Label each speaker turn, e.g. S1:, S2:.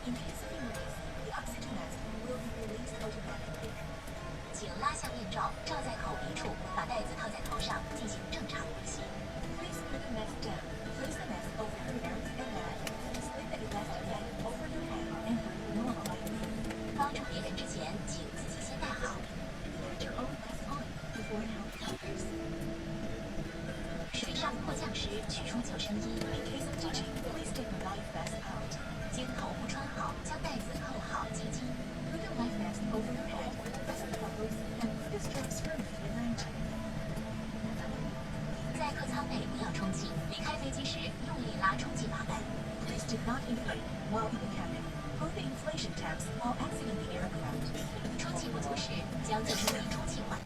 S1: In case of emergency, the oxygen mask will be released automatically.
S2: 请拉下面罩，罩在口鼻处，把袋子套在头上，进行正常呼吸。
S1: Please put the mask down. Place the mask over your mouth and mouth. Slip the elastic band over your head and breathe normally.
S2: 帮助别人之前，请自己先戴好。
S1: Put your own mask on before helping others.
S2: 水上迫降时取出救生衣。
S1: In case of teaching, please take the life vest out.
S2: 经头部穿好，将袋子扣好系紧。
S1: Put the life vest over your head, fasten the buckles, and put the straps firmly behind you.
S2: 在客舱内不要充气，离开飞机时用力拉充气阀杆。
S1: Please do not inflate while in the cabin. Pull the inflation tabs while exiting the aircraft.
S2: 充气不足时，将救生衣充气管